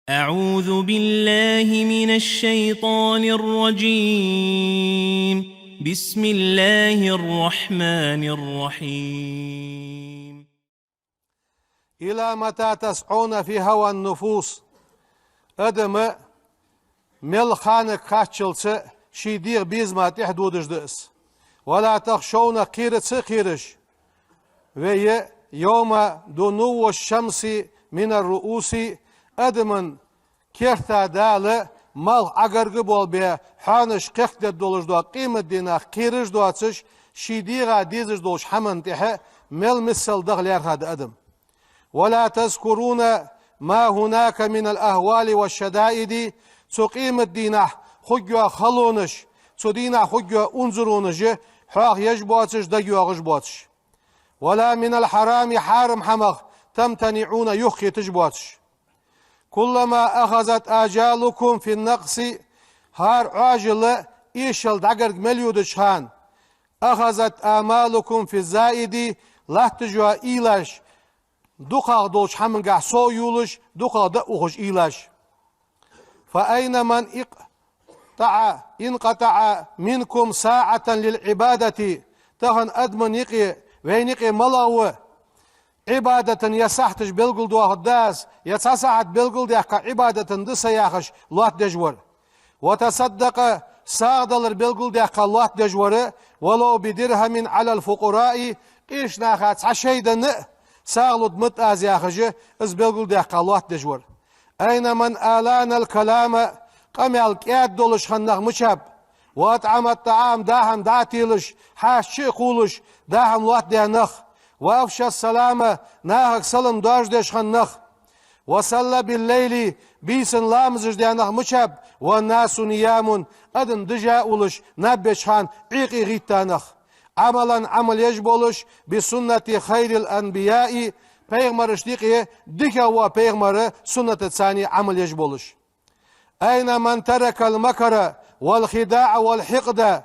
أعوذ بالله من الشيطان الرجيم. بسم الله الرحمن الرحيم. إلى متى تسعون في هوى النفوس؟ أدم مل خانك خاتشلس شيدير بيزما تحدودش دس ولا تخشون قيرتس قيرش وي يوم دنو الشمس من الرؤوس أدمن كيرتا دال مال أغرق بول بي حانش قيق دولش دو قيمة دينا قيرش دواتش شيديغا ديزش دوش حمن تحا مل مثل دغلير هاد أدم ولا تذكرون ما هناك من الأهوال والشدائد تقيم الدين خجوا خلونش تدين خجوا انظرونش حاق يجبواتش دقوا غجبواتش ولا من الحرام حارم حمغ تمتنعون يخي تجبواتش كلما أخذت آجالكم في النقص هار عاجل إيشل دقرق مليودش هان أخذت آمالكم في الزائد لا تجوا إيلاش دقاق دولش حمنقع سو يولش دقاق دقوش إيلاش فأين من انقطع منكم ساعة للعبادة تهن أدمن يقي وينقي ملاو عبادة يسحتش بلقل دو أخداس يتساعد بلقل دي عبادة دسا ياخش الله دجور وتصدق ساغدلر بلقل دي الله دجور ولو بدرهم على الفقراء إيش ناخات عشيدا ساغلد متاز ياخش از بلقل دي الله دجور أين من آلان الكلام قمل كياد دولش خنق مشاب وأطعم الطعام داهم داتيلش حاش قولش داهم لوات دي نخ وأفشى السلامة ناهك سلم داش ديش خنق وصلى بالليل بيسن لامزش دي نخ مشاب والناس نيام أدن دجا أولش نبش خان عيقي غيتا نخ عملا عمل يجبولش بسنة خير الأنبياء پیغمبر اشتيقي ديكا هو پیغمبر سنة تساني عمل يجبولش أين من ترك المكر والخداع والحقد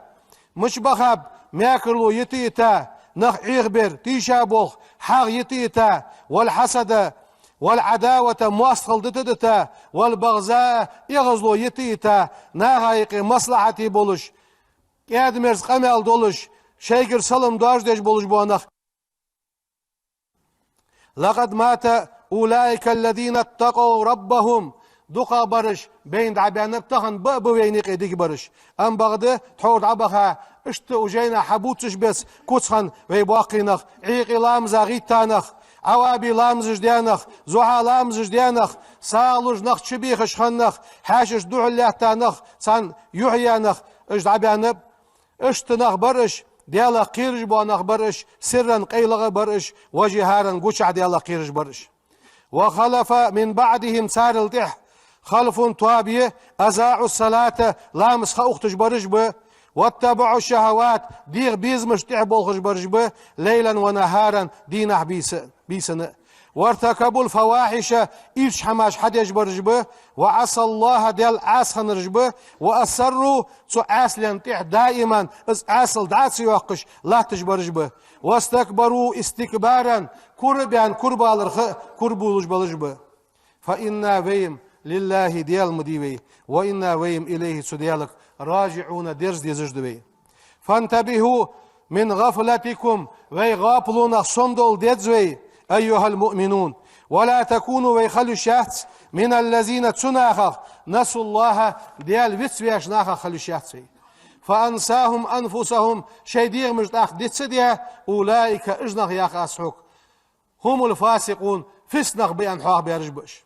مش بخب ماكرلو يتيتا نخ إغبر تيشابوخ حق يتيتا والحسد والعداوة موصل دتدتا والبغزاء يغزلو يتيتا ناهايقي مصلحتي بولش يادمرز قمال دولش شيكر سلم داش ديش بولش بوانخ لقد مات أولئك الذين اتقوا ربهم دقا برش بين دعبان بتخن بوينيق ديك برش أم بغده تحور عبخا اشت وجينا حبوتش بس كوتخن ويباقينخ عيقي لامزا غيتانخ عوابي لامزش ديانخ زوحا لامزش ديانخ سالوش نخ تشبيخش خنخ حاشش دوح الله تانخ سان يحيانخ اش دعبان اشتنخ برش ديالا قيرج بوانخ برش سرا قيلغ برش وجهارا قشع ديالا قيرج برش وخلف من بعدهم سار التح خلف طابيه أزاعوا الصلاة لامس خاوختش برش به واتبعوا الشهوات ديغ بيزمش تعبولخش برش به ليلا ونهارا دينح بيسن وارتكبوا الفواحش إيش حماش حديش برش به وعصى الله ديال عاسخن رجبه وأسروا تو عاسلين تح دائما از عاسل دعاتي يوقش لا تجبرج به واستكبروا استكبارا كربان كربالرخ كربولج بلج به فإنا ويم لله ديال مديوي وإنا ويم إليه سديالك راجعون درز ديزج دوي فانتبهوا من غفلتكم ويغافلون صندل ديزوي أيها المؤمنون ولا تكونوا ويخلوا الشخص من الذين تناخخ نسوا الله ديال ويتسوياش ناخخ خلوا الشخص فأنساهم أنفسهم شيدير مجتاخ ديتسديا أولئك إجنخ ياخ أسحوك هم الفاسقون فسنخ بأنحوه بيرجبش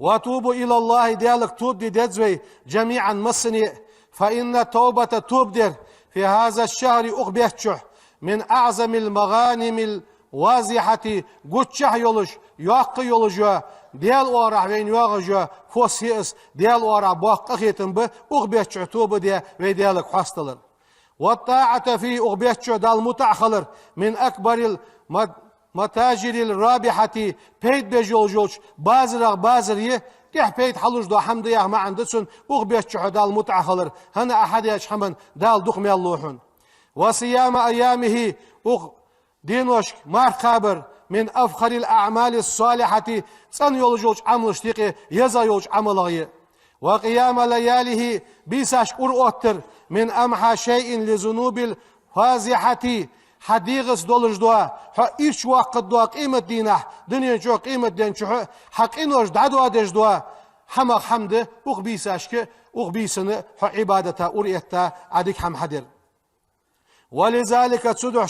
وتوبوا إلى الله ديالك توب دي ديزوي جميعا مصني فإن التوبة تبدر في هذا الشهر أخبيتشه من أعظم المغانم واضحة قدشه يولش يوقع يولجوا ديال وارع وين يوغجوا فوسيس ديال وارع بوق أخيتن به أخبيتشه توب دي ويديالك حاستلر والطاعة في أخبيتشه دال متعخلر من أكبر متاجر الرابحة بيت بيجولجوش بازر كيح بيت حلوش دو حمد ياه ما عندسن أخبيتشه دال متعخلر هنا أحد يشحمن دال دخمي اللوحن وصيام أيامه دينوش مار خابر من أفخر الأعمال الصالحة سن يولجوج عمل شتيقي يزا يولج عملغي وقيام لياله بيساش أتر من أمحى شيء لذنوب الفازحة حديغس دولج دوا إيش وقت دوا قيمة دينه دنيا جو قيمة دين شو حق إنوش دعدوا ديش دوا حمق حمد أغبيساشك أغبيسن عبادته أريتا عديك حم حدر ولذلك تصدح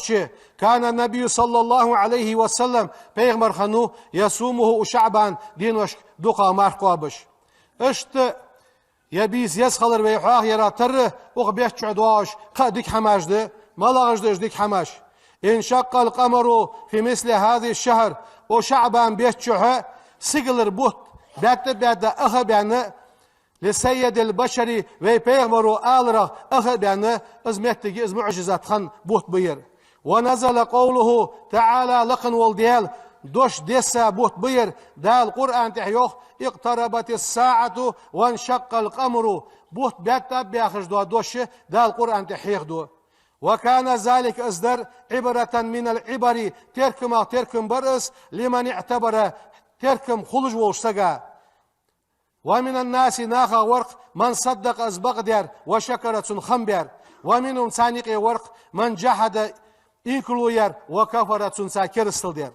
كان النبي صلى الله عليه وسلم بيغمر خنو يصومه شعبان دينوش دقا مارقوابش اشت يبيز يسخلر ويحاق يراتر أغبيش شعدواش قديك حماش ده ملاغش ديك حماش انشق القمر في مثل هذه الشهر وشعبان بيتشوها سيقلر بوت بيت أخبان لسيد البشري ويبيغمرو آلرا أخبان ازمتك از معجزات خان بوت بير ونزل قوله تعالى لقن والديال دوش ديسا بوت بير دا القرآن تحيوخ اقتربت الساعة وانشق القمر بوت بيت بياخش دو دوش دا القرآن تحيخ دو وكان ذلك أصدر عبرة من العبر تركم برس لمن اعتبر تركم خلج وشتغا ومن الناس ناخا ورق من صدق أزبقدر وشكرة خنبر ومنهم سانق ورق من جحد إنكلوير وكفرة ساكرستلدر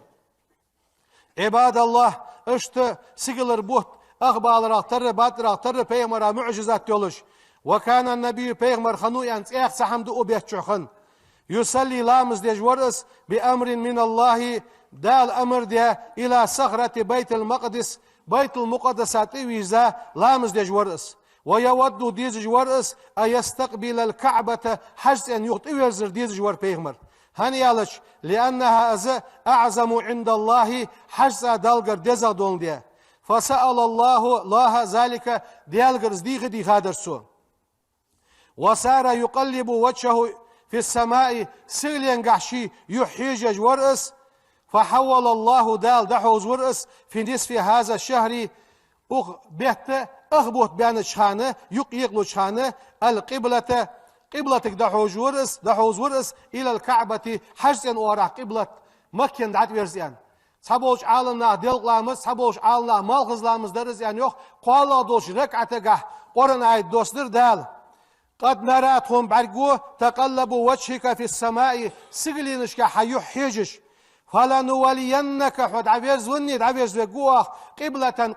عباد الله اشت سيقلر بوت أخبال راختر بات راختر بيغمرا معجزات يولش وكان النبي بيغمر خنو يانس اخ سحمد أبيت شخن يصلي لامز ديج ورس بأمر من الله دال أمر دي إلى صخرة بيت المقدس بيت المقدسات ويزا لامز ديج ورس ويود ديج ورس أن يستقبل الكعبة حجز أن يغطي ديج ور بيغمر هنيالش لأنها أعظم عند الله حجز دالغر ديزا دون دي فسأل الله ذلك ديالغر زديغ دي خادرسو وصار يقلب وجهه في السماء سيلين قحشي يحيج ورأس فحول الله دال دحوز ورأس في نصف هذا الشهر بيت أخبط بين شحانة يقيقلو شحانة القبلة قبلتك دحوز ورأس إلى الكعبة حجزا ورا قبلة مكة دعت ورزيان سبوش عالنا دلقلامز سبوش عالنا مالخزلامز درز يعني يوخ قوالا دوش ركعتك قرن عيد دوسدر دال قد نراتهم برقو تقلب وجهك في السماء سجلينشك حيو حيجش فلنولينك حد عبيرز وني عبيرز وقوة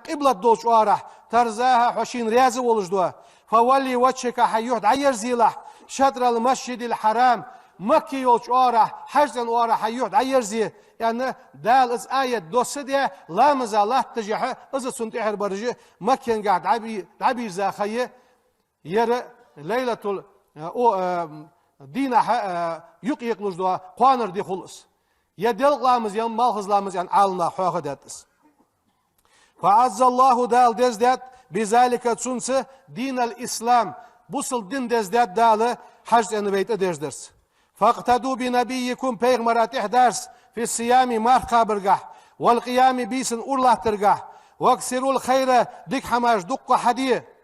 قبلة دوش وارح ترزاها حشين رياز ولجدوه فولي وجهك حيو عيرزيلح شطر المسجد الحرام مكي يولش وارح حجزا وارح حيو عيرزي يعني دال از آية دوسدية لا مزالات تجيح از سنتحر برجي مكي قاعد عبير زاخيه يرى ليلة دينا يقيق لجدوا قوانر دي خلص يدل لامز ين مالخز لامز ين عالنا حوخ داتس فعز الله دال دزدات بذلك تسنس دين الإسلام بوصل دين دزدات دال حج ان بيت دزدرس فاقتدوا بنبيكم بيغمرات احدارس في الصيام مارقا برقح والقيام بيسن أورلا ترقح واكسروا الخير ديك حماش دق حديه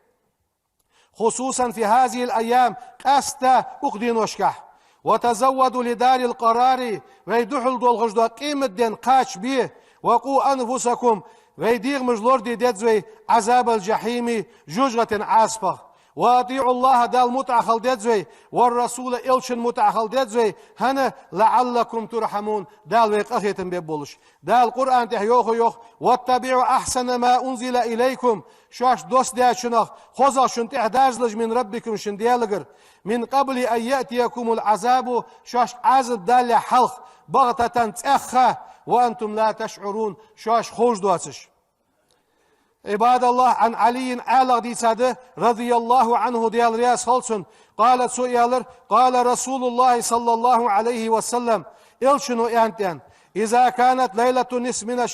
خصوصا في هذه الأيام قاستا أقدين وشكح وتزودوا لدار القرار ويدحل دول غجدوا قيمة دين قاش بيه وقوا أنفسكم ويديغ مجلور دي ديدزوي عذاب الجحيم جوجة عاصفة وأطيعوا الله دال متعخل ديدزوي والرسول إلشن متعخل ديدزوي هنا لعلكم ترحمون دال ويق أخيتن بيبولش دال القرآن تحيوخ يوخ واتبعوا أحسن ما أنزل إليكم شاش دوست ديا شنخ خوزا شن تحدازلج من ربكم شن ديالغر من قبل أن يأتيكم العذاب شاش عذب دال حلق بغتة تأخى وأنتم لا تشعرون شاش خوش دواتش عباد الله عن علي آل دي ساده رضي الله عنه ديال رياس خلصن قالت سؤالر قال رسول الله صلى الله عليه وسلم إلشنو إنتين إذا كانت ليلة نصف من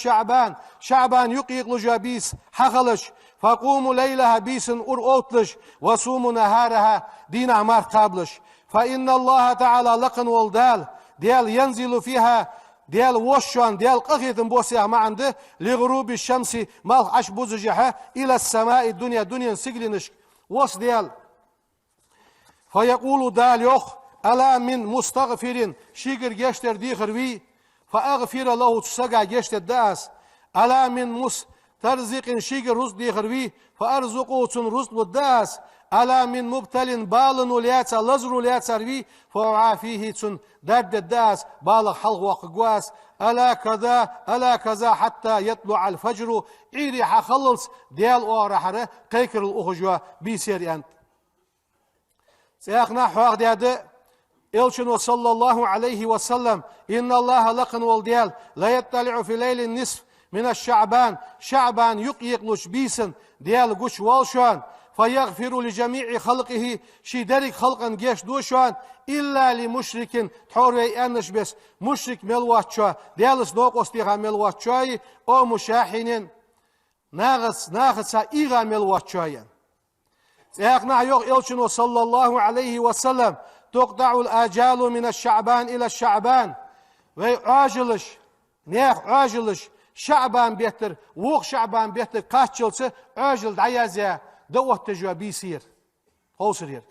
شعبان يقيق لجابيس حخلش فقوموا ليلها بيس أوتلش وصوموا نهارها دين عمار قابلش فإن الله تعالى لقن والدال ديال ينزل فيها ديال وشان ديال قخيت بوسيا ما عنده لغروب الشمس مال عش بوزجها إلى السماء دنيا سجلنش وص ديال فيقول دال يخ ألا من مستغفر شيكر جشتر دي خروي فأغفر له تسقى جشت الداس ألا من مس ترزق شيء رزق ديخروي فأرزقه تن رزق الداس ألا من مبتل بالن ولياتsa لزر ولياتsa روي فأعافيه تن داد الداس بالغ حلق وقواس ألا كذا حتى يطلع الفجر عيري حخلص ديال أورحره قيكر الأخجوة بيسير أنت سياقنا حواق ديادة إلشن صلى الله عليه وسلم إن الله لقن والديال لا يطلع في ليل النصف من شعبان يقلش بيسن ديال قش والشان فيغفر لجميع خلقه شي درك خلقا جيش دوشان إلا لمشرك تحوري أنش بس مشرك ملواتشا ديالس نوقوس ديغا ملواتشاي أو مشاحنين ناغسا إيغا ملواتشايا سيقنع يوغ إلشن صلى الله عليه وسلم تقطع الآجال من الشعبان إلى الشعبان وعاجلش عاجلش شعبان بيتر ووغ شعبان بيتر قاتشلس عاجل دعيازيا دوت تجوا بيسير هوسرير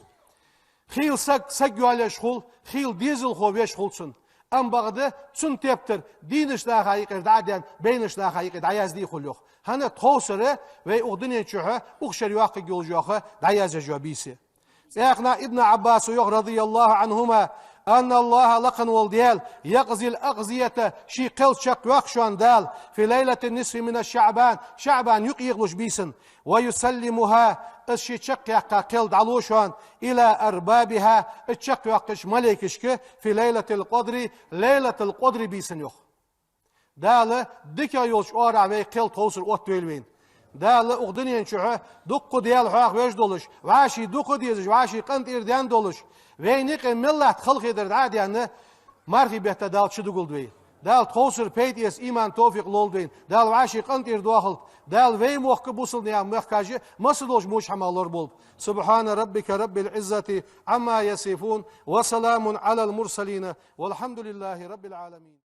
خيل سجوا على شغل خيل ديزل خو بيشغلسن أم بغده تسن تبتر دينش لا خايق دعدان بينش لا خايق دعياز دي خلوخ هنا تخوسره وي أغدنين شوها أغشر واقع جوجوخه دعياز جوا بيسير سيقنا ابن عباس رضي الله عنهما أن الله لقن والديال يقضي الأغذية شي قل شق وخشوان دال في ليلة النصف من شعبان يقيغلش بيسن ويسلمها الشي شق يقا قل دعلوشوان إلى أربابها الشق يقش ملكشك في ليلة القدر بيسن يخ دال دكا يولش أورا وي قل توصل أوتويلوين دال أغدنين شوها دقو ديال حواق ويش دولش وعاشي دقو ديزش وعاشي قنت إرديان دولش وينيق ملت خلق يدرد عادي أنه مارغي بيهتا دال شدقل دوي دال تخوصر بيت يس إيمان توفيق لول دوين دال وعاشي قنت إردواخل دال وي موخ بوصل نيام مخكاجي مصدوش موش حمالور بولب سبحان ربك رب العزة عما يصفون وسلام على المرسلين والحمد لله رب العالمين